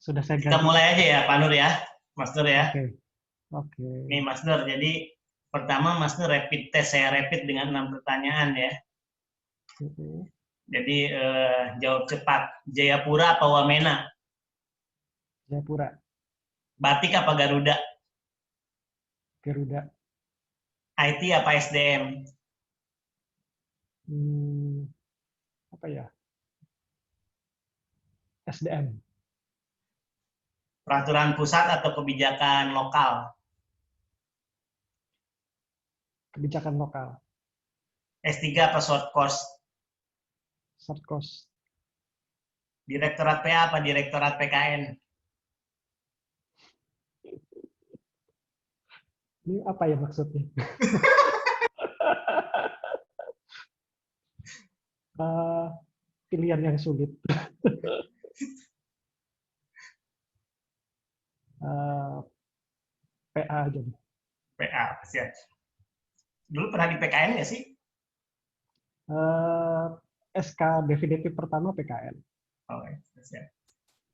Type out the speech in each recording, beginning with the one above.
Sudah saya Kita ganti. mulai aja ya, Pak Nur ya, Mas Nur ya. Oke, oke. Nih Mas Nur, jadi pertama Mas Nur rapid test, saya rapid dengan 6 pertanyaan ya. Mhm. Jadi jawab cepat. Jayapura apa Wamena? Jayapura, Batik apa Garuda? Garuda. IT apa SDM? Hmm, apa ya? SDM, Peraturan pusat atau kebijakan lokal? kebijakan lokal, S3 apa short course? short course. Direktorat PA apa Direktorat PKN? Ini apa ya maksudnya? Eh, Pilihan yang sulit. Eh, PA aja. PA, siap. Dulu pernah di PKN nggak sih? Eh, SK definitif pertama PKN. Oh, siap.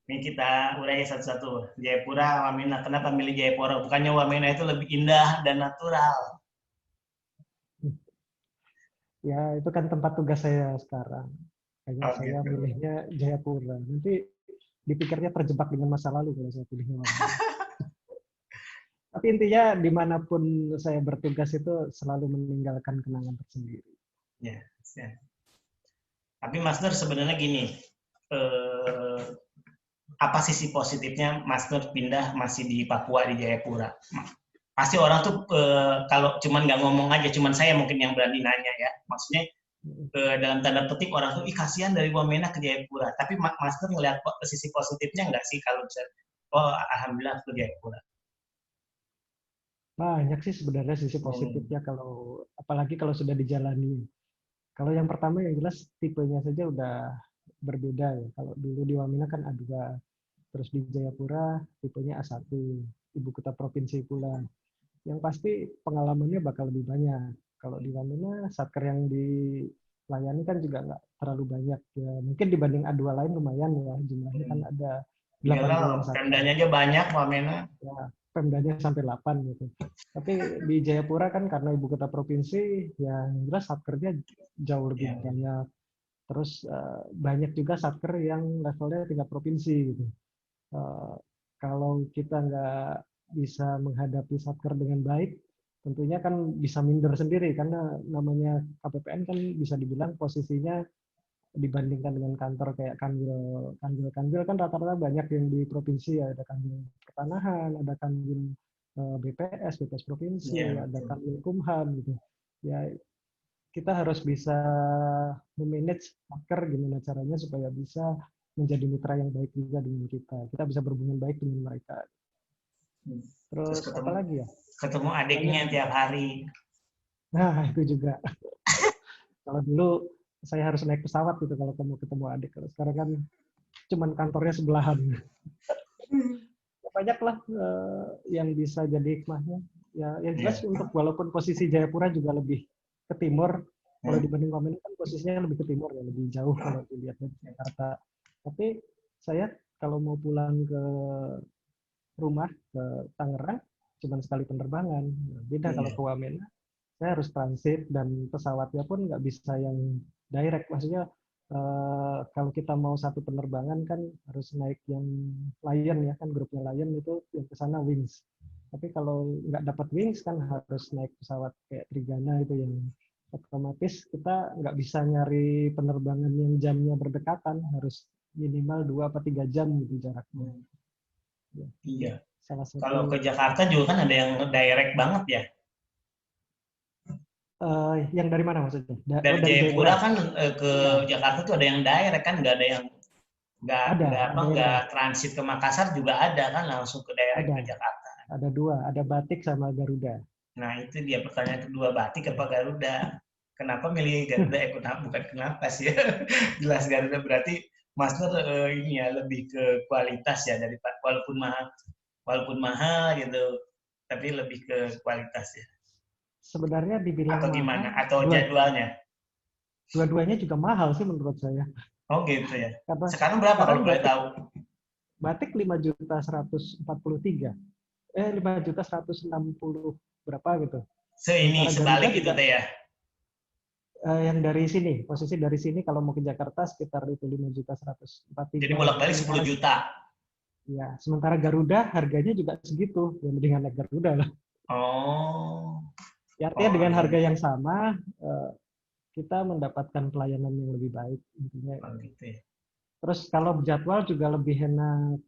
Ini kita urai satu-satu. Jayapura, Wamena. Kenapa milih Jayapura? Bukannya Wamena itu lebih indah dan natural? Ya, itu kan tempat tugas saya sekarang. Kayak Oh saya gitu. milihnya Jayapura. Nanti dipikirnya terjebak dengan masa lalu kalau saya pilihnya Wamena. Tapi intinya dimanapun saya bertugas itu selalu meninggalkan kenangan tersendiri. Ya, siap. Tapi Mas Nur sebenarnya gini, eh, apa sisi positifnya Mas Nur pindah masih di Papua di Jayapura? Pasti orang tuh kalau cuman nggak ngomong aja, cuman saya mungkin yang berani nanya ya. Maksudnya dalam tanda petik orang tuh kasihan dari Wamena ke Jayapura. Tapi Mas Nur ngelihat sisi positifnya nggak sih kalau bisa? Oh alhamdulillah ke Jayapura. Banyak sih sebenarnya sisi Hmm. positifnya kalau apalagi kalau sudah dijalani. Kalau yang pertama yang jelas tipenya saja udah berbeda ya. Kalau dulu di Wamena kan A2, terus di Jayapura tipenya A1, ibu kota provinsi pula. Yang pasti pengalamannya bakal lebih banyak. Kalau di Wamena, satker yang dilayani kan juga nggak terlalu banyak. Ya, mungkin dibanding A2 lain lumayan ya, jumlahnya kan ada Iyalah, 80-an satker. pemdanya aja banyak Wamena. Ya, Pemdanya sampai 8 gitu. Tapi di Jayapura kan karena ibu kota provinsi, yang jelas satkernya jauh lebih Ya. banyak. Terus banyak juga satker yang levelnya tingkat provinsi gitu. Eh, Kalau kita nggak bisa menghadapi satker dengan baik, tentunya kan bisa minder sendiri karena namanya KPPN kan bisa dibilang posisinya dibandingkan dengan kantor kayak kanwil kan rata-rata banyak yang di provinsi ya, ada kanwil pertanahan, ada kanwil BPS provinsi, Iya, ada betul. kanwil Kumham gitu. Ya kita harus bisa memanage hacker gimana caranya supaya bisa menjadi mitra yang baik juga dengan kita. Kita bisa berhubungan baik dengan mereka. Terus Terus apa ketemu lagi ya? ketemu Banyak adiknya sih. tiap hari. Nah, itu juga. Kalau dulu saya harus naik pesawat gitu kalau ketemu adik. Kalau sekarang kan cuman kantornya sebelahan. Ya, banyak lah yang bisa jadi hikmahnya. Ya, yang jelas Iya. untuk walaupun posisi Jayapura juga lebih ke timur, kalau Hmm. dibanding Wamena kan posisinya lebih ke timur ya, lebih jauh kalau dilihat dari Jakarta. Tapi saya kalau mau pulang ke rumah ke Tangerang cuma sekali penerbangan. Beda kalau Iya. ke Wamena, saya harus transit dan pesawatnya pun nggak bisa yang direct. Maksudnya kalau kita mau satu penerbangan kan harus naik yang Lion ya kan grupnya Lion itu yang ke sana Wings. Tapi kalau nggak dapat Wings kan harus naik pesawat kayak Trigana itu yang otomatis kita nggak bisa nyari penerbangan yang jamnya berdekatan, harus minimal 2 atau 3 jam gitu jaraknya. Hmm. Ya, Iya. salah Kalau ke satu Jakarta juga kan ada yang direct banget ya. yang dari mana maksudnya? Oh Dari dari Jayapura. Jayapura kan ke Ya, Jakarta tuh ada yang direct kan, nggak ada yang ada yang nggak direct. transit ke Makassar juga ada kan langsung ke direct Ada, ke Jakarta. ada dua, ada Batik sama Garuda. Nah itu dia pertanyaan kedua, Batik apa Garuda? Kenapa milih Garuda? Kenapa bukan kenapa sih? Jelas Garuda berarti Mas Nur ini ya lebih ke kualitas ya dari walaupun mahal gitu, tapi lebih ke kualitas ya. Sebenarnya dibilang Atau mahal, gimana? Atau jadwalnya? dua-duanya juga mahal sih menurut saya. Oh gitu ya. Karena Sekarang berapa orang kalau boleh Batik tahu? batik 5.143, 5.160 berapa gitu. Ini Sementara Garuda sebalik itu juga teh ya. yang dari sini, posisi dari sini kalau mau ke Jakarta sekitar itu Jadi 5.143. bolak-balik 10 Sementara juta. ya, sementara Garuda harganya juga segitu, ya mendingan naik Garuda lah. Oh. Ya, artinya Oh, dengan iya. harga yang sama kita mendapatkan pelayanan yang lebih baik intinya. Oh, gitu ya. Terus kalau jadwal juga lebih enak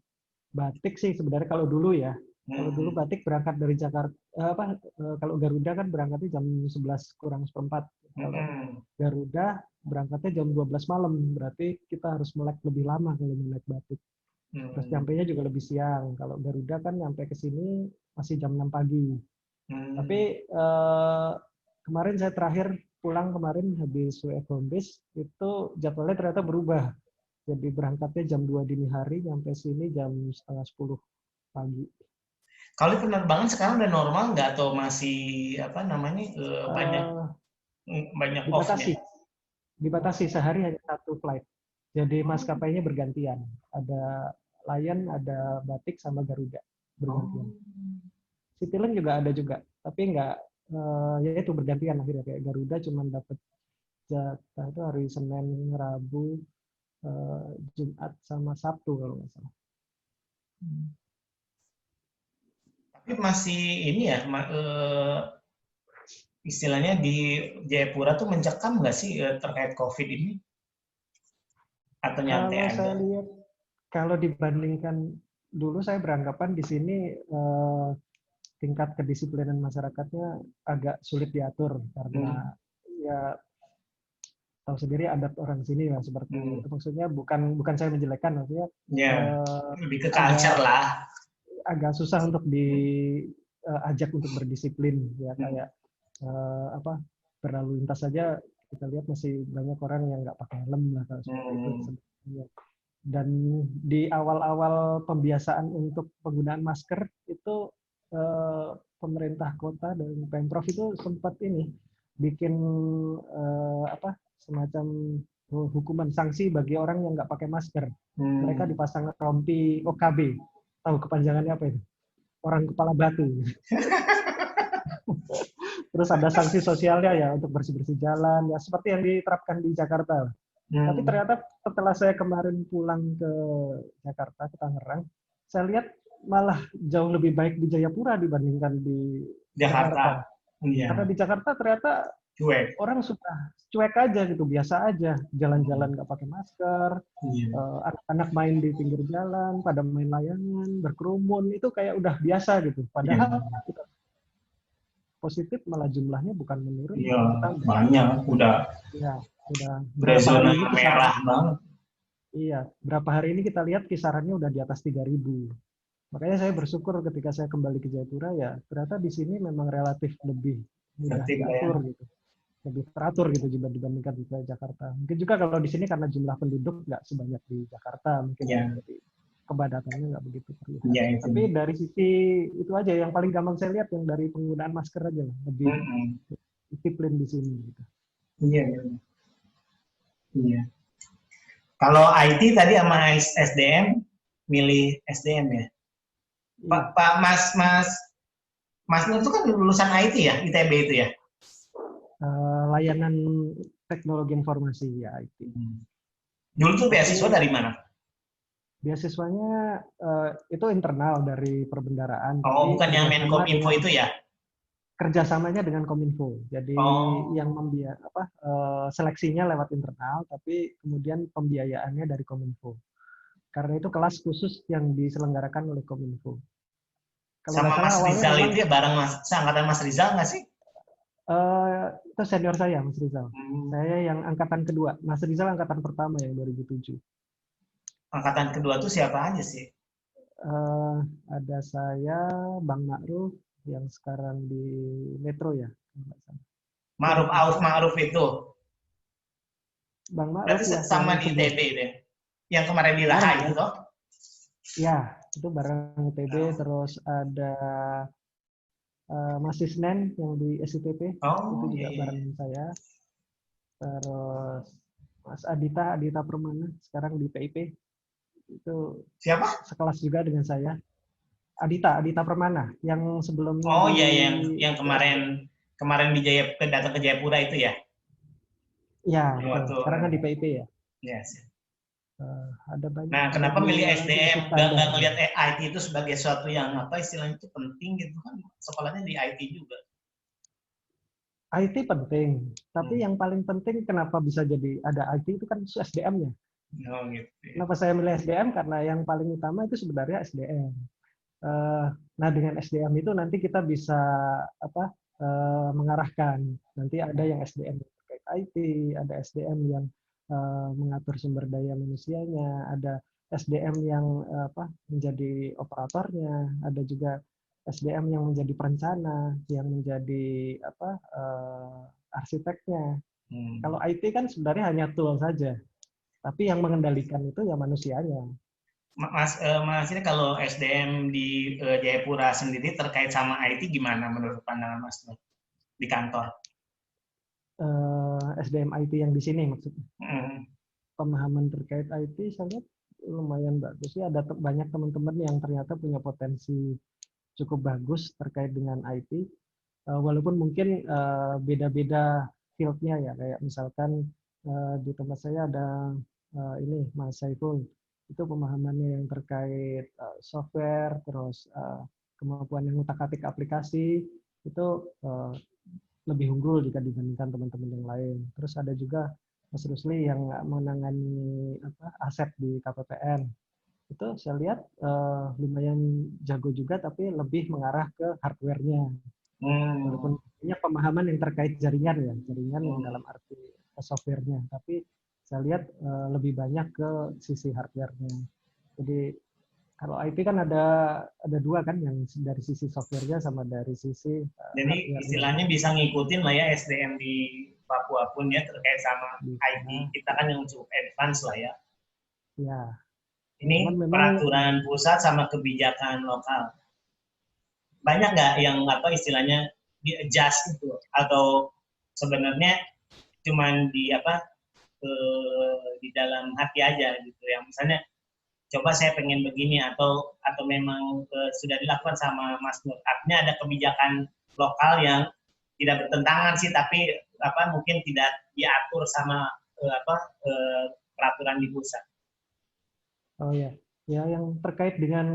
batik sih sebenarnya kalau dulu ya. Kalau dulu Hmm. batik berangkat dari Jakarta kalau Garuda kan berangkatnya jam 11 kurang seperempat. Kalau Hmm. Garuda berangkatnya jam 12 malam, berarti kita harus melek lebih lama kalau mau naik batik. Terus Hmm. nyampainya juga lebih siang. Kalau Garuda kan nyampe ke sini masih jam 6 pagi. Tapi Hmm. kemarin saya terakhir pulang kemarin habis WF home base itu jadwalnya ternyata berubah. Jadi berangkatnya jam 2 dini hari, nyampe sini jam setengah 10 pagi. Kalau penerbangan sekarang udah normal nggak atau masih apa namanya banyak Eh, banyak off-nya? dibatasi, dibatasi sehari hanya satu flight. Jadi maskapainya bergantian. Ada Lion, ada Batik sama Garuda Oh. bergantian. Citylink juga ada juga, tapi nggak ya itu bergantian akhirnya kayak Garuda cuma dapat jatah itu hari Senin, Rabu, Jumat sama Sabtu kalau nggak salah. Tapi masih ini ya, istilahnya di Jayapura tuh mencekam nggak sih terkait COVID ini? Atau nyantai Kalau aja? saya lihat, kalau dibandingkan dulu saya beranggapan di sini tingkat kedisiplinan masyarakatnya agak sulit diatur Hmm. karena ya tahu sendiri adat orang sini lah seperti Hmm. maksudnya bukan bukan saya menjelekkan maksudnya Ya, eh, lebih ke culture agak lah. agak susah untuk diajak untuk berdisiplin ya Hmm. kayak apa berlalu lintas saja kita lihat masih banyak orang yang nggak pakai helm lah kalau seperti itu Hmm. sebenarnya. Dan di awal-awal pembiasaan untuk penggunaan masker itu pemerintah kota dan pemprov itu sempat ini bikin apa semacam hukuman sanksi bagi orang yang nggak pakai masker. Mereka Hmm. dipasang rompi OKB. Tahu kepanjangannya apa itu? Orang kepala batu. Terus ada sanksi sosialnya ya untuk bersih-bersih jalan ya seperti yang diterapkan di Jakarta. Tapi Hmm. ternyata setelah saya kemarin pulang ke Jakarta, ke Tangerang, saya lihat malah jauh lebih baik di Jayapura dibandingkan di Jakarta. Jakarta. Karena Iya, di Jakarta ternyata cuek. orang sudah cuek aja gitu, biasa aja. Hmm. Jalan-jalan nggak pakai masker, Iya. anak-anak main di pinggir jalan, pada main layangan, berkerumun, itu kayak udah biasa gitu. Iya. Padahal kita positif malah jumlahnya bukan menurun, Iya, malah bertambah. banyak. Ya, udah Udah berapa zona hari ini kisaran. merah banget. Iya, berapa hari ini kita lihat kisarannya udah di atas 3.000. Makanya saya bersyukur ketika saya kembali ke Jayapura ya, ternyata di sini memang relatif lebih mudah Tertib lah ya. diatur gitu, lebih teratur gitu dibandingkan di Jakarta. Mungkin juga kalau di sini karena jumlah penduduk nggak sebanyak di Jakarta mungkin ya, Iya, jadi kebadatannya nggak begitu terlihat. iya itu. Tapi dari sisi itu aja yang paling gampang saya lihat yang dari penggunaan masker aja lah, lebih Mm-mm. disiplin di sini. Gitu. Iya, iya, iya. Kalau IT tadi sama SDM, milih SDM ya. Iya, Pak Mas Nur itu kan lulusan IT ya, ITB itu ya. layanan teknologi informasi ya IT. Hmm. Dulu tuh beasiswa Tapi dari mana? beasiswanya itu internal dari perbendaraan, Oh, tapi bukan yang Menkom kerjasama Info dengan itu ya? kerjasamanya dengan Kominfo. Jadi yang Oh, seleksinya lewat internal, tapi kemudian pembiayaannya dari Kominfo. Karena itu kelas khusus yang diselenggarakan oleh Kominfo. Kalau sama nggak salah Mas awalnya Rizal memang itu ya bareng seangkatan Mas Rizal nggak sih? itu senior saya, Mas Rizal. Hmm. Saya yang angkatan kedua, Mas Rizal angkatan pertama yang 2007. Angkatan kedua tuh siapa aja sih? Eh, ada saya, Bang Ma'ruf, yang sekarang di Metro ya. Itu di Metro. Ma'ruf itu. Bang Ma'ruf Berarti ya, yang sama di sebelum. ITB deh. Yang kemarin di Laha Bareng, itu bareng. toh? Ya, itu bareng ITB, Oh, terus ada Mas Isnen yang di SITP, itu oh juga iya, iya. bareng saya. Terus Mas Adita Permana, sekarang di PIP. Itu Siapa? sekelas juga dengan saya. Adita Permana yang sebelumnya Oh di ya, yang BSD. kemarin di datang ke Jayapura itu ya. Ya, Yang betul. waktu Sekarang kan di PIP ya. ya. Ada banyak, Nah, ada kenapa beliau milih lagi SDM? Yusuf Tandar. Nggak ngelihat IT itu sebagai sesuatu yang apa istilahnya itu penting gitu kan? Sekolahnya di IT juga. IT penting, tapi Hmm. yang paling penting kenapa bisa jadi ada IT itu kan SDM-nya. Oh gitu. Ya. Kenapa saya milih SDM? Karena yang paling utama itu sebenarnya SDM. Nah, dengan SDM itu nanti kita bisa apa mengarahkan. Nanti ada yang SDM terkait IT, ada SDM yang mengatur sumber daya manusianya, ada SDM yang apa menjadi operatornya, ada juga SDM yang menjadi perencana, yang menjadi apa arsiteknya. Kalau IT kan sebenarnya hanya tool saja, tapi yang mengendalikan itu ya manusianya. Mas ini kalau SDM di Jayapura sendiri terkait sama IT gimana menurut pandangan Mas di kantor? SDM IT yang di sini maksudnya. Hmm. Pemahaman terkait IT saya lihat lumayan bagus ya. Ada banyak teman-teman yang ternyata punya potensi cukup bagus terkait dengan IT. Walaupun mungkin beda-beda fieldnya ya. Kayak misalkan di tempat saya ada ini Mas Saiful. Itu pemahamannya yang terkait software, terus kemampuan yang utak-atik aplikasi itu lebih unggul jika dibandingkan teman-teman yang lain. Terus ada juga Mas Rusli yang menangani aset di KPPN. Itu saya lihat lumayan jago juga, tapi lebih mengarah ke hardware-nya. Hmm. Walaupun punya pemahaman yang terkait jaringan ya, jaringan yang Hmm. dalam arti software-nya. Tapi saya lihat lebih banyak ke sisi hardware-nya. Jadi kalau IT kan ada dua kan, yang dari sisi software-nya sama dari sisi Jadi hardware-nya. istilahnya bisa ngikutin lah ya SDM di Papua pun ya terkait sama IT. Bisa, Kita kan yang cukup advance lah ya. ya. Ini Cuman memang peraturan pusat sama kebijakan lokal. Banyak nggak yang apa istilahnya di adjust itu atau sebenarnya cuman di apa di dalam hati aja gitu yang misalnya coba saya pengen begini atau memang sudah dilakukan sama Mas Nur. Artinya ada kebijakan lokal yang tidak bertentangan sih tapi apa mungkin tidak diatur sama apa peraturan di pusat. oh ya, ya yang terkait dengan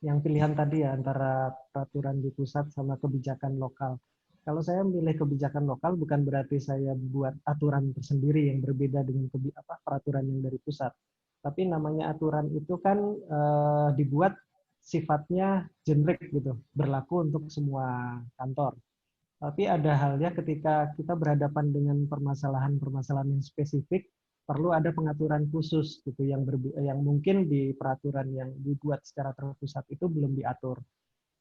yang pilihan tadi ya antara peraturan di pusat sama kebijakan lokal. Kalau saya milih kebijakan lokal bukan berarti saya buat aturan tersendiri yang berbeda dengan peraturan yang dari pusat. Tapi namanya aturan itu kan dibuat sifatnya generik gitu, berlaku untuk semua kantor. Tapi ada halnya ketika kita berhadapan dengan permasalahan-permasalahan yang spesifik, perlu ada pengaturan khusus gitu yang mungkin di peraturan yang dibuat secara terpusat itu belum diatur.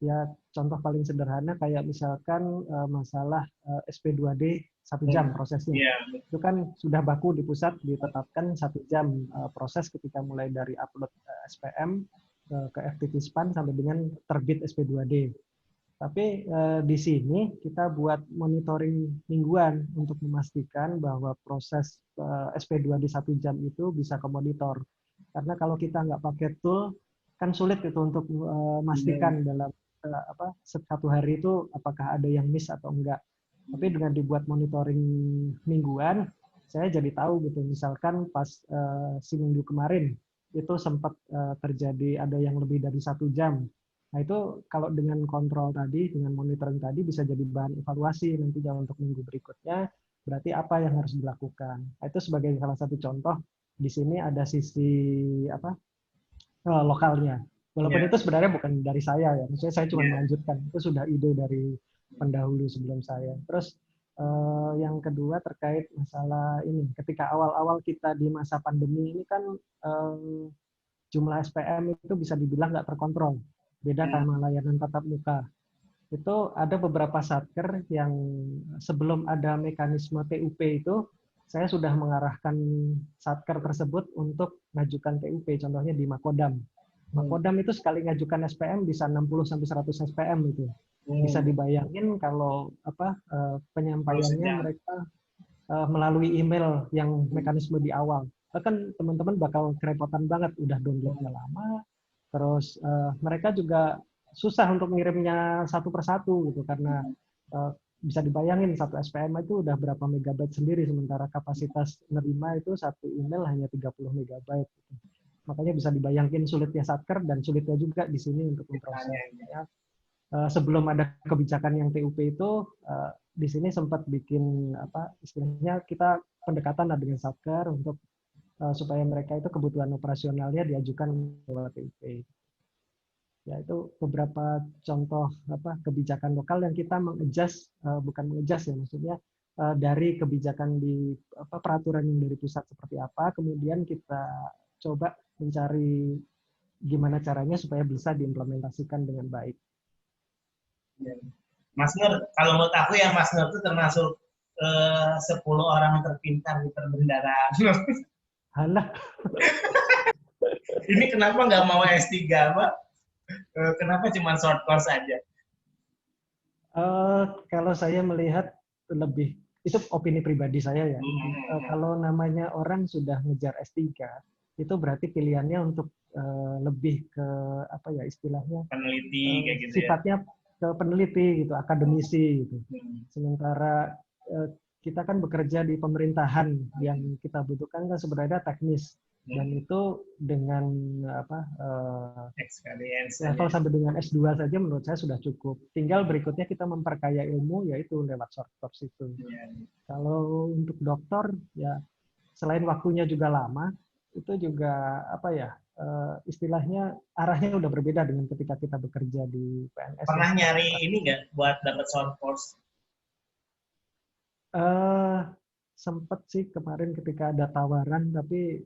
Ya contoh paling sederhana kayak misalkan masalah SP2D 1 jam prosesnya. Iya. Itu kan sudah baku di pusat ditetapkan 1 jam proses ketika mulai dari upload SPM ke FTP SPAN sampai dengan terbit SP2D. Tapi di sini kita buat monitoring mingguan untuk memastikan bahwa proses SP2 di 1 jam itu bisa ke monitor. Karena kalau kita nggak pakai tool, kan sulit itu untuk memastikan dalam apa 1 hari itu apakah ada yang miss atau enggak. Tapi dengan dibuat monitoring mingguan, saya jadi tahu gitu. Misalkan pas si minggu kemarin itu sempat terjadi ada yang lebih dari 1 jam. Nah itu kalau dengan kontrol tadi, dengan monitoring tadi bisa jadi bahan evaluasi nantinya untuk minggu berikutnya, berarti apa yang harus dilakukan. Nah, itu sebagai salah satu contoh, di sini ada sisi apa lokalnya. Walaupun Iya. itu sebenarnya bukan dari saya ya, maksudnya saya cuma Iya. melanjutkan, itu sudah ide dari pendahulu sebelum saya. Terus yang kedua terkait masalah ini, ketika awal-awal kita di masa pandemi ini kan jumlah SPM itu bisa dibilang nggak terkontrol. Beda sama layanan tatap muka. Itu ada beberapa satker yang sebelum ada mekanisme TUP itu, saya sudah mengarahkan satker tersebut untuk mengajukan TUP, contohnya di Makodam. Makodam itu sekali ngajukan SPM bisa 60-100 SPM itu. Bisa dibayangin kalau Kalau penyampaiannya sedang mereka melalui email yang mekanisme di awal. kan teman-teman bakal kerepotan banget, udah downloadnya lama, terus mereka juga susah untuk ngirimnya satu persatu gitu, karena bisa dibayangin satu SPM itu udah berapa megabyte sendiri, sementara kapasitas nerima itu satu email hanya 30 megabyte. Gitu. Makanya bisa dibayangin sulitnya Satker dan sulitnya juga di sini untuk memproses. Ya. Sebelum ada kebijakan yang TUP itu, di sini sempat bikin apa istilahnya kita pendekatan dengan Satker untuk supaya mereka itu kebutuhan operasionalnya diajukan lewat TUP. Ya itu beberapa contoh apa kebijakan lokal yang kita mengadjust, bukan mengadjust ya, maksudnya dari kebijakan di apa peraturan yang dari pusat seperti apa, kemudian kita coba mencari gimana caranya supaya bisa diimplementasikan dengan baik. Mas Nur, kalau menurut aku ya Mas Nur itu termasuk 10 orang terpintar di perbendaharaan. Halah, Ini kenapa nggak mau S3, Pak? Kenapa cuma short course aja? kalau saya melihat lebih, itu opini pribadi saya ya. Kalau namanya orang sudah ngejar S3, itu berarti pilihannya untuk lebih ke apa ya istilahnya Peneliti kayak gitu ya. sifatnya ke peneliti gitu, akademisi gitu. Sementara kita kan bekerja di pemerintahan, yang kita butuhkan kan sebenarnya teknis, dan itu dengan apa level sampai dengan S2 saja menurut saya sudah cukup. Tinggal berikutnya kita memperkaya ilmu, yaitu lewat short course itu. Kalau untuk dokter ya selain waktunya juga lama, itu juga apa ya istilahnya arahnya udah berbeda dengan ketika kita bekerja di PNS. Pernah nyari ini nggak buat dapat short course? Sempet sih kemarin ketika ada tawaran, tapi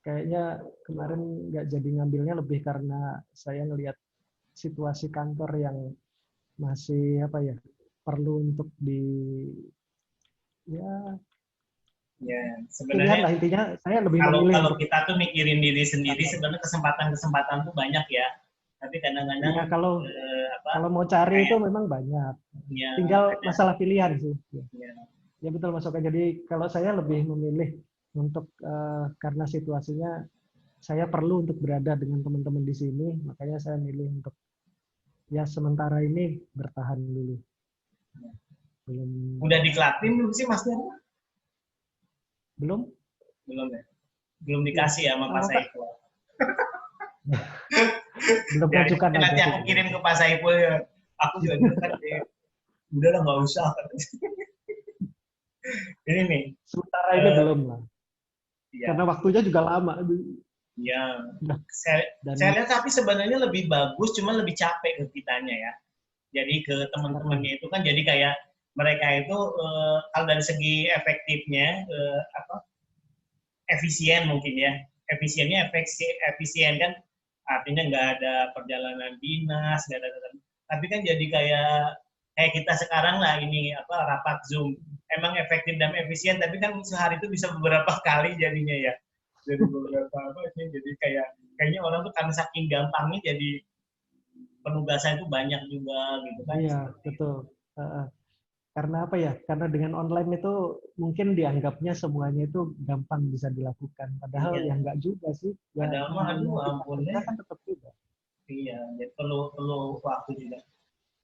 kayaknya kemarin nggak jadi ngambilnya, lebih karena saya ngelihat situasi kantor yang masih apa ya perlu untuk di ya sebenarnya lah intinya saya lebih kalau memilih untuk kita tuh mikirin diri sendiri, sebenarnya kesempatan juga banyak ya. Tapi kadang-kadang ya, kalau mau cari itu memang banyak. Tinggal masalah pilihan sih. Ya betul Mas Oka. Jadi kalau saya lebih memilih untuk karena situasinya saya perlu untuk berada dengan teman-teman di sini, makanya saya milih untuk ya sementara ini bertahan dulu. Udah dikelapin belum sih Mas? Belum? Belum ya? Belum dikasih ya sama Pak Saiful. Belum ngajukan aja. Nanti aku kirim ke Pak Saiful ya. Aku juga dekat deh. Udah lah nggak usah. Ini nih. Sementara ini belum lah. Karena waktunya juga lama. Iya. Saya lihat tapi sebenarnya lebih bagus, cuma lebih capek ke kitanya ya. Jadi ke teman-temannya itu kan jadi kayak mereka itu kalau dari segi efektifnya efisien mungkin ya. Efisiennya efisien kan artinya nggak ada perjalanan dinas, nggak ada, tapi kan jadi kayak kita sekarang lah ini rapat Zoom. Emang efektif dan efisien, tapi kan sehari itu bisa beberapa kali jadinya ya. Jadi beberapa jadi kayaknya orang tuh karena saking gampangnya jadi penugasan itu banyak juga gitu kan. Iya, betul. Karena apa ya? Karena dengan online itu mungkin dianggapnya semuanya itu gampang bisa dilakukan. Padahal ya enggak juga sih. Ya, padahal mah aduh ampun deh. kan tetap juga. Iya, jadi perlu waktu juga.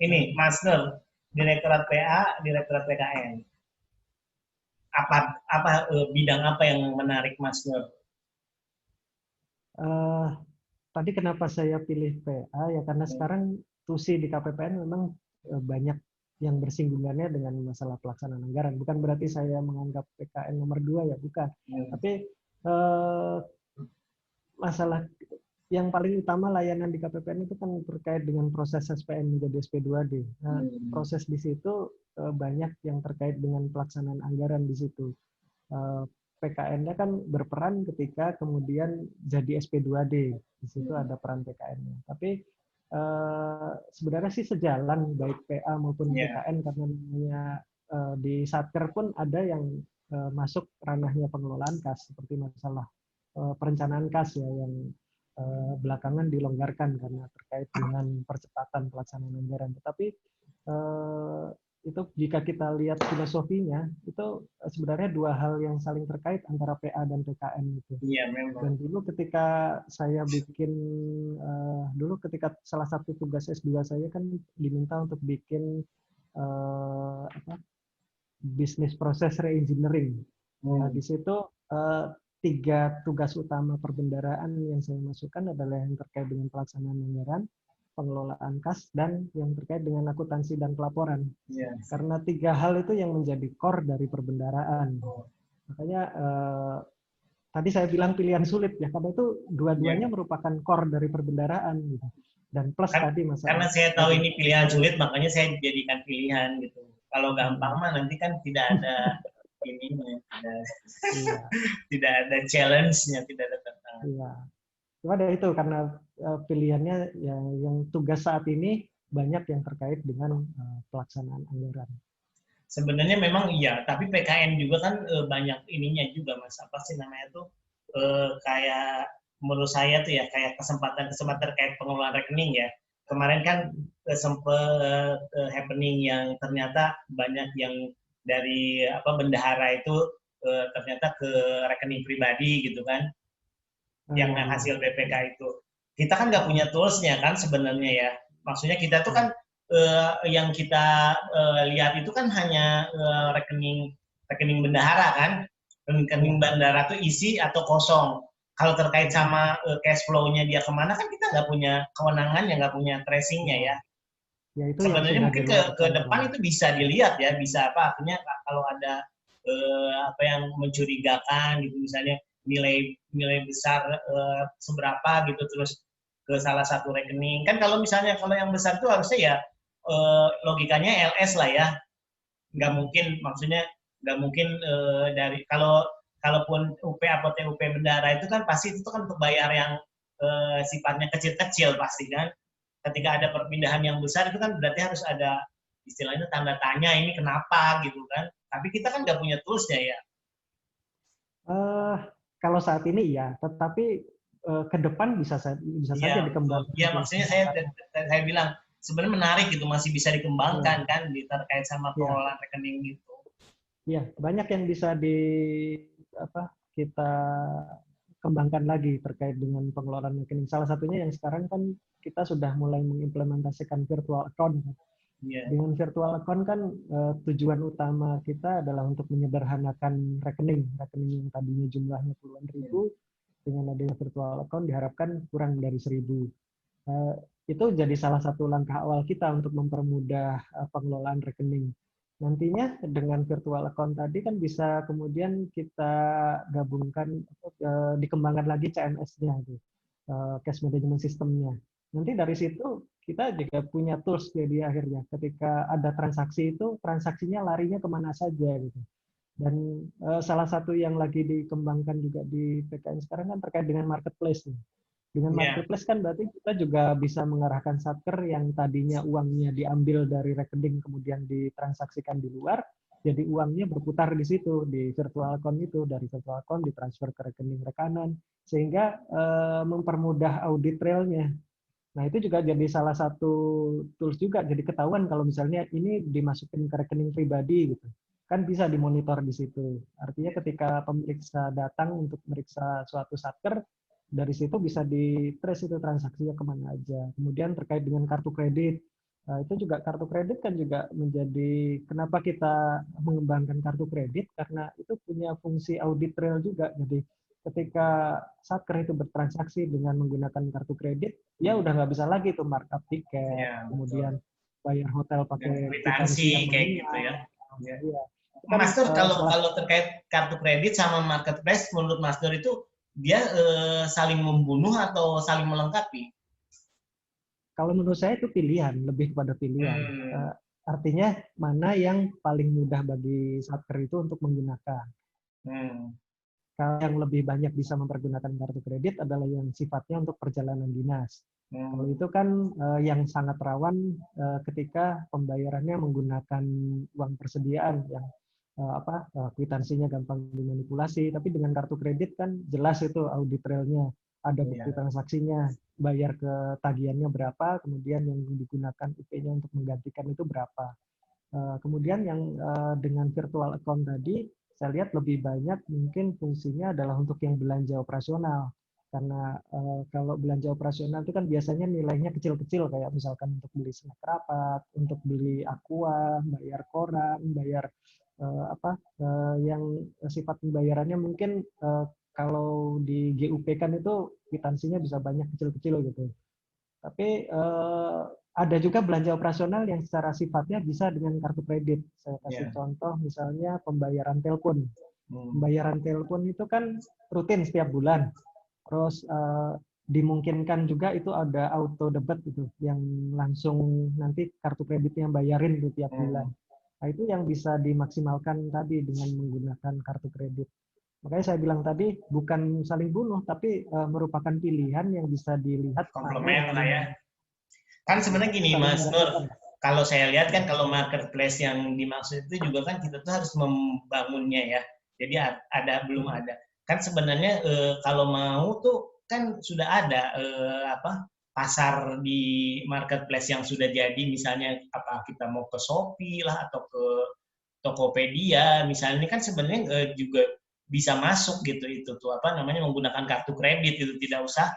Ini Mas Nur, Direktorat PA, Direktorat PKN. Bidang apa yang menarik Mas Nur? Tadi kenapa saya pilih PA ya karena sekarang tusi di KPPN memang banyak yang bersinggungannya dengan masalah pelaksanaan anggaran. Bukan berarti saya menganggap PKN nomor 2 ya, bukan. Tapi masalah yang paling utama layanan di KPPN itu kan terkait dengan proses SPM menjadi SP2D. Nah, proses di situ banyak yang terkait dengan pelaksanaan anggaran di situ. PKN-nya kan berperan ketika kemudian jadi SP2D. Di situ ada peran PKN-nya. Tapi sebenarnya sih sejalan baik PA maupun PKN karena namanya di Satker pun ada yang masuk ranahnya pengelolaan kas seperti masalah perencanaan kas ya yang belakangan dilonggarkan karena terkait dengan percepatan pelaksanaan anggaran. Tetapi itu jika kita lihat filosofinya itu sebenarnya dua hal yang saling terkait antara PA dan PKN itu. Iya, memang. Dan dulu ketika saya bikin dulu ketika salah satu tugas S2 saya kan diminta untuk bikin bisnis proses reengineering. Nah, di situ 3 tugas utama perbendaraan yang saya masukkan adalah yang terkait dengan pelaksanaan anggaran, pengelolaan kas, dan yang terkait dengan akuntansi dan pelaporan. Yes. Karena 3 hal itu yang menjadi core dari perbendaraan. Makanya tadi saya bilang pilihan sulit ya, karena itu dua-duanya merupakan core dari perbendaraan gitu. Dan plus tadi masalah. Karena saya tahu ini pilihan sulit, makanya saya jadikan pilihan gitu. Kalau gampang mah nanti kan tidak ada ininya, tidak ada challenge-nya, tidak ada tantangan. Iya. Cuma dari itu karena pilihannya ya, yang tugas saat ini banyak yang terkait dengan pelaksanaan anggaran. Sebenarnya memang iya, tapi PKN juga kan banyak ininya juga, Mas. Apa sih namanya tuh kayak menurut saya tuh ya kayak kesempatan-kesempatan terkait pengelolaan rekening ya. Kemarin kan sempat happening yang ternyata banyak yang dari bendahara itu ternyata ke rekening pribadi gitu kan, yang hasil BPK itu. Kita kan nggak punya toolsnya kan sebenarnya ya. Maksudnya kita tuh kan yang kita lihat itu kan hanya rekening bendahara kan, rekening bendahara tuh isi atau kosong. Kalau terkait sama cash flow-nya dia kemana kan kita nggak punya kewenangan, ya nggak punya tracing-nya ya. Ya itu sebenarnya mungkin ke depan itu bisa dilihat ya, bisa apa artinya kalau ada apa yang mencurigakan gitu, misalnya nilai besar seberapa gitu terus ke salah satu rekening kan, kalau misalnya kalau yang besar itu harusnya ya logikanya LS lah ya, nggak mungkin, maksudnya nggak mungkin dari kalaupun UP atau TUP bendara itu kan pasti itu kan untuk bayar yang sifatnya kecil-kecil pasti kan. Ketika ada perpindahan yang besar itu kan berarti harus ada istilahnya tanda tanya ini kenapa gitu kan. Tapi kita kan nggak punya toolsnya ya. Kalau saat ini ya, tetapi ke depan bisa saja dikembangkan. Ya maksudnya saya bilang sebenarnya menarik gitu, masih bisa dikembangkan kan terkait sama pengelolaan rekening gitu. Iya, banyak yang bisa kita kembangkan lagi terkait dengan pengelolaan rekening. Salah satunya yang sekarang kan kita sudah mulai mengimplementasikan virtual account. Dengan virtual account kan tujuan utama kita adalah untuk menyederhanakan rekening yang tadinya jumlahnya puluhan ribu, dengan adanya virtual account diharapkan kurang dari 1.000. Itu jadi salah satu langkah awal kita untuk mempermudah pengelolaan rekening. Nantinya dengan virtual account tadi kan bisa kemudian kita gabungkan, dikembangkan lagi CMS-nya, cash management system-nya. Nanti dari situ kita juga punya tools jadi akhirnya ketika ada transaksi itu transaksinya larinya kemana saja gitu. Dan salah satu yang lagi dikembangkan juga di PKN sekarang kan terkait dengan marketplace. Dengan marketplace kan berarti kita juga bisa mengarahkan satker yang tadinya uangnya diambil dari rekening kemudian ditransaksikan di luar, jadi uangnya berputar di situ, di virtual account itu, dari virtual account ditransfer ke rekening rekanan, sehingga mempermudah audit trail-nya. Nah, itu juga jadi salah satu tools juga, jadi ketahuan kalau misalnya ini dimasukin ke rekening pribadi gitu. Kan bisa dimonitor di situ. Artinya ketika pemeriksa datang untuk meriksa suatu satker, dari situ bisa di-trace itu transaksinya kemana aja. Kemudian terkait dengan kartu kredit, itu juga kartu kredit kan juga menjadi, kenapa kita mengembangkan kartu kredit, karena itu punya fungsi audit trail juga. Jadi ketika satker itu bertransaksi dengan menggunakan kartu kredit, ya udah nggak bisa lagi tuh markup tiket, kemudian bayar hotel pakai kwitansi kayak gitu ya. Kan, Mas Nur, kalau terkait kartu kredit sama marketplace, menurut Mas Nur itu dia saling membunuh atau saling melengkapi? Kalau menurut saya itu pilihan, lebih kepada pilihan. Artinya mana yang paling mudah bagi satker itu untuk menggunakan. Kalau yang lebih banyak bisa mempergunakan kartu kredit adalah yang sifatnya untuk perjalanan dinas. Kalau itu kan yang sangat rawan ketika pembayarannya menggunakan uang persediaan yang kwitansinya gampang dimanipulasi. Tapi dengan kartu kredit kan jelas itu audit trail-nya, ada bukti transaksinya, bayar ke tagihannya berapa, kemudian yang digunakan IP-nya untuk menggantikan itu berapa. Kemudian yang dengan virtual account tadi, saya lihat lebih banyak mungkin fungsinya adalah untuk yang belanja operasional. Karena kalau belanja operasional itu kan biasanya nilainya kecil-kecil, kayak misalkan untuk beli snack rapat, untuk beli aqua, bayar koran, bayar yang sifat pembayarannya mungkin kalau di GUP kan itu kwitansinya bisa banyak kecil-kecil gitu. Tapi ada juga belanja operasional yang secara sifatnya bisa dengan kartu kredit. Saya kasih Ya. contoh misalnya pembayaran telepon. Hmm. Pembayaran telepon itu kan rutin setiap bulan. Terus dimungkinkan juga itu ada auto debit gitu, yang langsung nanti kartu kreditnya bayarin tuh tiap bulan. Hmm. Nah, itu yang bisa dimaksimalkan tadi dengan menggunakan kartu kredit. Makanya saya bilang tadi bukan saling bunuh, tapi merupakan pilihan yang bisa dilihat mana yang Komplement lah paling ya. Kan ya, sebenarnya gini saling Mas Nur, menggantikan. kalau saya lihat kan kalau marketplace yang dimaksud itu juga kan kita tuh harus membangunnya ya. Jadi ada belum Hmm. ada. Kan sebenarnya kalau mau tuh kan sudah ada pasar di marketplace yang sudah jadi, misalnya apa kita mau ke Shopee lah atau ke Tokopedia misalnya, kan sebenarnya juga bisa masuk gitu itu tuh apa namanya menggunakan kartu kredit itu, tidak usah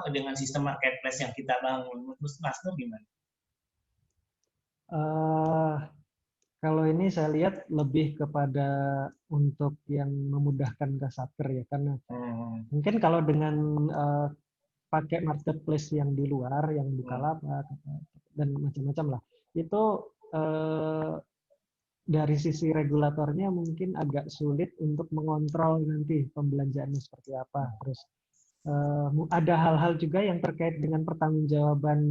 dengan sistem marketplace yang kita bangun. Menurut Mas Nur gimana? Eh, Kalau ini saya lihat lebih kepada untuk yang memudahkan ke satker ya, karena Hmm. mungkin kalau dengan pakai marketplace yang di luar, yang Hmm. Bukalapak dan macam-macam lah, itu eh, dari sisi regulatornya mungkin agak sulit untuk mengontrol nanti pembelanjaannya seperti apa. Terus ada hal-hal juga yang terkait dengan pertanggungjawaban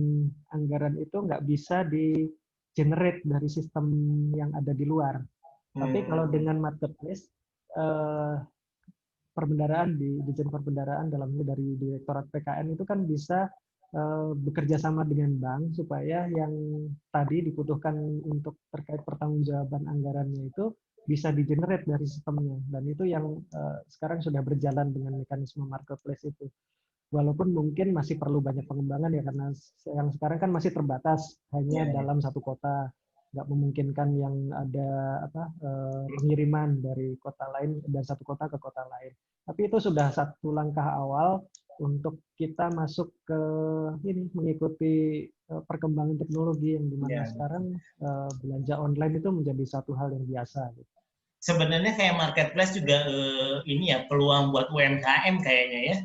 anggaran itu nggak bisa di generate dari sistem yang ada di luar. Tapi kalau Hmm. dengan marketplace, eh, perbendaraan di Dijen Perbendaraan dalamnya dari Direktorat PKN itu kan bisa bekerja sama dengan bank supaya yang tadi dibutuhkan untuk terkait pertanggungjawaban anggarannya itu bisa di-generate dari sistemnya. Dan itu yang sekarang sudah berjalan dengan mekanisme marketplace itu. Walaupun mungkin masih perlu banyak pengembangan ya, karena yang sekarang kan masih terbatas hanya Ya, ya. dalam satu kota, nggak memungkinkan yang ada pengiriman dari kota lain, dari satu kota ke kota lain. Tapi itu sudah satu langkah awal untuk kita masuk ke ini, mengikuti perkembangan teknologi yang dimana Ya. sekarang belanja online itu menjadi satu hal yang biasa gitu. Sebenarnya kayak marketplace juga ini ya peluang buat UMKM kayaknya ya.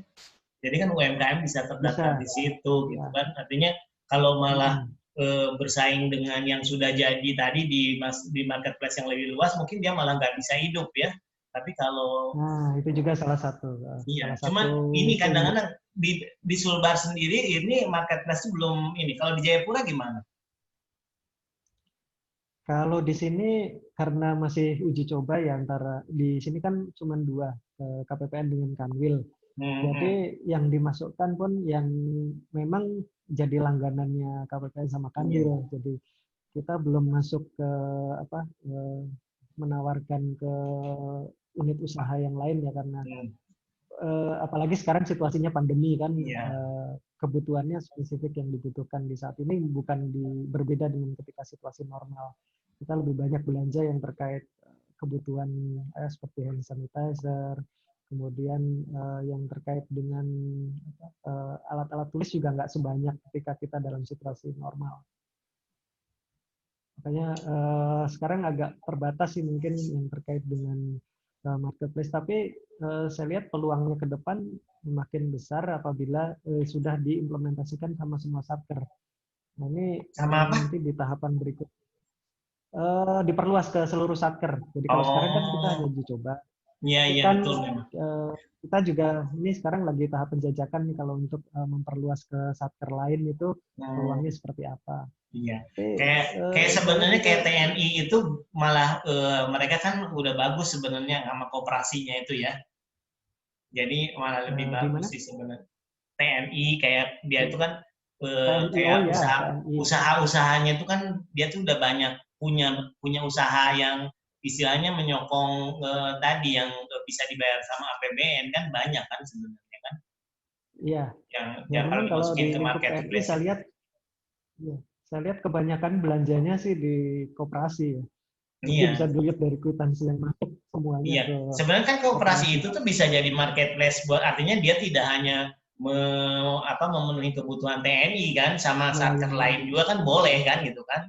Jadi kan UMKM bisa terdaftar di Bisa situ gitu ya. kan. Artinya kalau malah Mm-mm. bersaing dengan yang sudah jadi tadi di marketplace yang lebih luas, mungkin dia malah nggak bisa hidup ya. Tapi kalau Nah, itu juga iya, salah satu cuman ini sumber. kadang-kadang di Sulbar sendiri ini marketplace belum ini. Kalau di Jayapura gimana? Kalau di sini karena masih uji coba ya, antara di sini kan cuma dua, KPPN dengan Kanwil. Hmm. Hmm. Jadi yang dimasukkan pun yang memang jadi langganannya KPPN sama Iya. Kanwil. Jadi kita belum masuk ke apa menawarkan ke unit usaha yang lain ya, karena Hmm. apalagi sekarang situasinya pandemi kan, Iya. kebutuhannya spesifik yang dibutuhkan di saat ini bukan berbeda dengan ketika situasi normal. Kita lebih banyak belanja yang terkait kebutuhan seperti hand sanitizer, kemudian yang terkait dengan alat-alat tulis juga nggak sebanyak ketika kita dalam situasi normal. Makanya sekarang agak terbatas sih mungkin yang terkait dengan marketplace. Tapi saya lihat peluangnya ke depan makin besar apabila sudah diimplementasikan sama semua satker. Nah ini Sama apa? nanti di tahapan berikut diperluas ke seluruh satker. Jadi kalau sekarang kan kita hanya Oh, uji coba. iya Tapi iya kan betul memang. kita juga ini sekarang lagi tahap penjajakan nih, kalau untuk memperluas ke satker lain itu Hmm. peluangnya seperti apa. Iya, Tapi kayak kayak saya lihat sebenarnya itu kayak TNI itu malah mereka kan udah bagus sebenarnya sama kooperasinya itu ya. Jadi malah lebih di bagus mana? sih sebenarnya. TNI kayak dia itu kan TNI, oh kayak ya, usaha TNI. usaha-usahanya itu kan dia tuh udah banyak punya punya usaha yang istilahnya menyokong tadi yang bisa dibayar sama APBN kan banyak kan sebenarnya kan Iya, yang ya yang kalau memang kalau di dimasukin ke lingkup TNI marketplace saya itu. lihat, ya, Saya lihat kebanyakan belanjanya sih di koperasi ya. Itu Iya, bisa dilihat dari kwitansi yang masuk semuanya iya. ke Sebenarnya kan koperasi koperasi. itu tuh bisa jadi marketplace buat artinya dia tidak hanya memenuhi kebutuhan TNI kan, sama Nah, satker yang lain juga kan boleh kan gitu kan?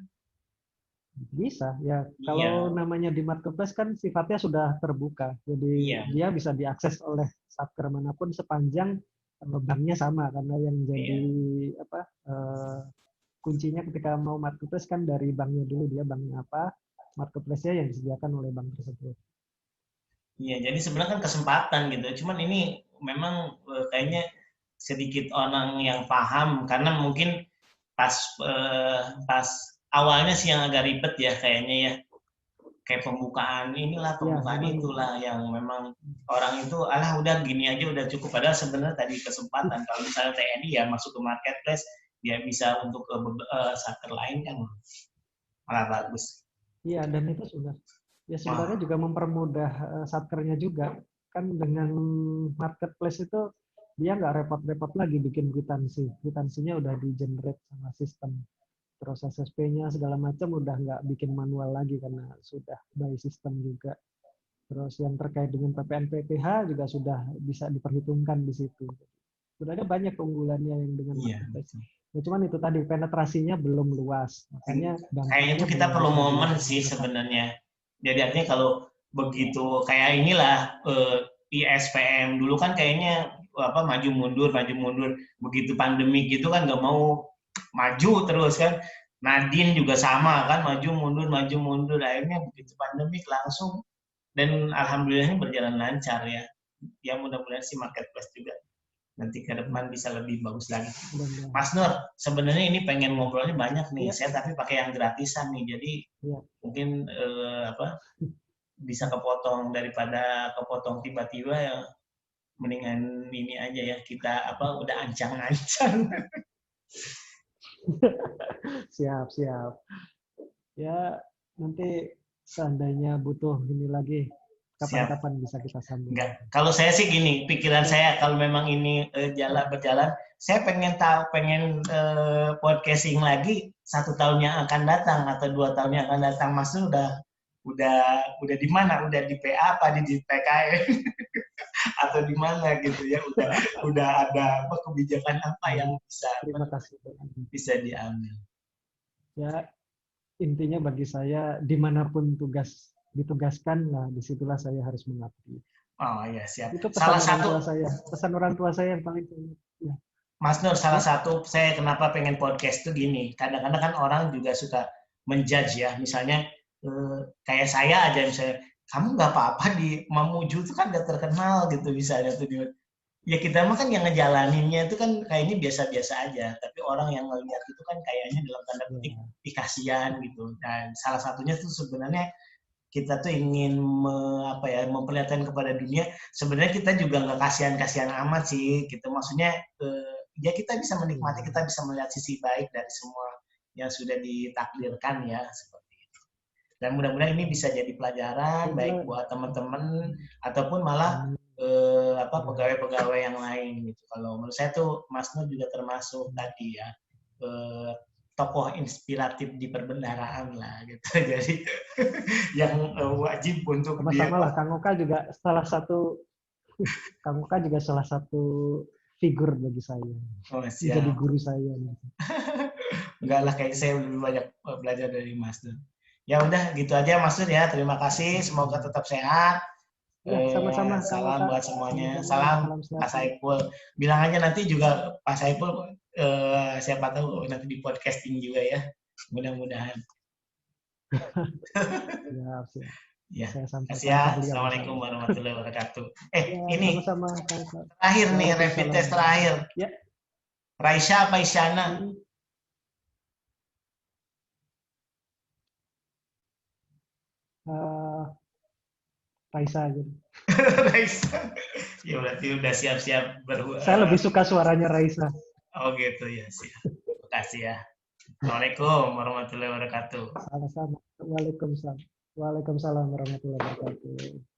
bisa ya. Kalau Iya, namanya di marketplace kan sifatnya sudah terbuka, jadi iya, dia bisa diakses oleh satker manapun sepanjang banknya sama, karena yang jadi iya. apa kuncinya ketika mau marketplace kan dari banknya dulu, dia banknya apa, marketplace-nya yang disediakan oleh bank tersebut. Iya, jadi sebenarnya kan kesempatan gitu. Cuman ini memang kayaknya sedikit orang yang paham karena mungkin pas pas awalnya sih yang agak ribet ya kayaknya ya. Kayak pembukaan inilah, Ya, pembukaan memang itulah yang memang orang itu alah udah gini aja udah cukup padahal sebenarnya tadi kesempatan kalau misalnya TNI ya masuk ke marketplace dia bisa untuk satker lain kan malah bagus. iya, dan itu sudah ya sebenarnya Wah, juga mempermudah satkernya juga kan dengan marketplace itu dia nggak repot-repot lagi bikin kwitansi, kwitansinya udah di generate sama sistem, terus SSP-nya segala macam udah nggak bikin manual lagi karena sudah by system juga. Terus yang terkait dengan PPN PPh juga sudah bisa diperhitungkan di situ. Sebenarnya banyak keunggulannya yang dengan iya. marketplace. Ya, cuman itu tadi penetrasinya belum luas, makanya Kayaknya itu dampaknya kita belum perlu bisa momen sih dirasakan. sebenarnya. Jadi artinya kalau begitu kayak inilah ISPM dulu kan kayaknya apa maju mundur begitu pandemi gitu kan nggak mau maju terus kan. Nadine juga sama kan maju mundur akhirnya begitu pandemik langsung dan alhamdulillahnya berjalan lancar ya. Ya mudah-mudahan sih marketplace juga nanti ke depan bisa lebih bagus lagi. Mudah-mudahan. Mas Nur, sebenarnya ini pengen ngobrolnya banyak nih. Iya, Saya tapi pakai yang gratisan nih. Jadi iya. mungkin apa bisa kepotong daripada kepotong tiba-tiba ya mendingan ini aja ya kita apa udah ancang-ancang. Siap, siap. Ya, nanti seandainya butuh ini lagi, Siap. kapan-kapan bisa kita sambung Enggak. lagi. Kalau saya sih gini, pikiran Ya, saya kalau memang ini jalan berjalan, saya pengen tahu, pengen podcasting lagi 1 tahun yang akan datang atau 2 tahun yang akan datang. Mas Nur udah di mana? Udah di PA apa di PKN atau di mana gitu ya? Udah ada apa kebijakan apa yang bisa terima kasih. bisa diambil. Ya, intinya bagi saya, dimanapun tugas ditugaskan, nah disitulah saya harus mengabdi. Oh ya siap. Itu pesan Salah orang tua satu saya. Pesan orang tua saya yang paling saya ingat. Ya, Mas Nur, salah ya, satu saya kenapa pengen podcast tuh gini. Kadang-kadang kan orang juga suka menjudge ya. Misalnya kayak saya aja misalnya, kamu nggak apa-apa di Mamuju itu kan nggak terkenal gitu misalnya tuh. Ya kita mah kan yang ngejalaninnya itu kan kayaknya biasa-biasa aja. Tapi orang yang ngelihat itu kan kayaknya dalam tanda petik ya, kasihan gitu. Dan salah satunya tuh sebenarnya kita tuh ingin apa ya memperlihatkan kepada dunia sebenarnya kita juga nggak kasihan-kasihan amat sih gitu maksudnya ya kita bisa menikmati ya. kita bisa melihat sisi baik dari semua yang sudah ditakdirkan ya seperti itu dan mudah-mudahan ini bisa jadi pelajaran baik Itulah, buat teman-teman ataupun malah amin. apa Ya, pegawai-pegawai yang lain gitu kalau menurut saya tuh Mas Nur juga termasuk tadi ya eh, tokoh inspiratif di perbendaharaan lah gitu jadi yang wajib untuk dia sama-sama lah. apa Kang Oka juga salah satu figur bagi saya. oh Menjadi siap guru saya. enggak lah kayak saya lebih banyak belajar dari Mas Nur ya udah gitu aja Mas Nur ya terima kasih semoga tetap sehat Ya, sama-sama Kang salam Oka. buat semuanya Sama-sama. salam Salam sehat. Pak Saiful bilang aja nanti juga Pak Saiful siapa tahu nanti di podcasting juga ya mudah-mudahan Siap, siap. ya Saya kasih sampaikan ya ke beliau, insya Assalamualaikum Allah. warahmatullahi wabarakatuh Ya, ini sama-sama Kang Oka. terakhir nih rapid Waalaikumsalam. test terakhir Ya. Raisya apa Isyana Hmm. Uh, Raisa gitu. Raisa. Ya berarti udah siap-siap Saya lebih suka suaranya Raisa. oh gitu ya siap. Terima kasih ya. Assalamualaikum warahmatullahi wabarakatuh. Sama-sama. Waalaikumsalam. Waalaikumsalam warahmatullahi wabarakatuh.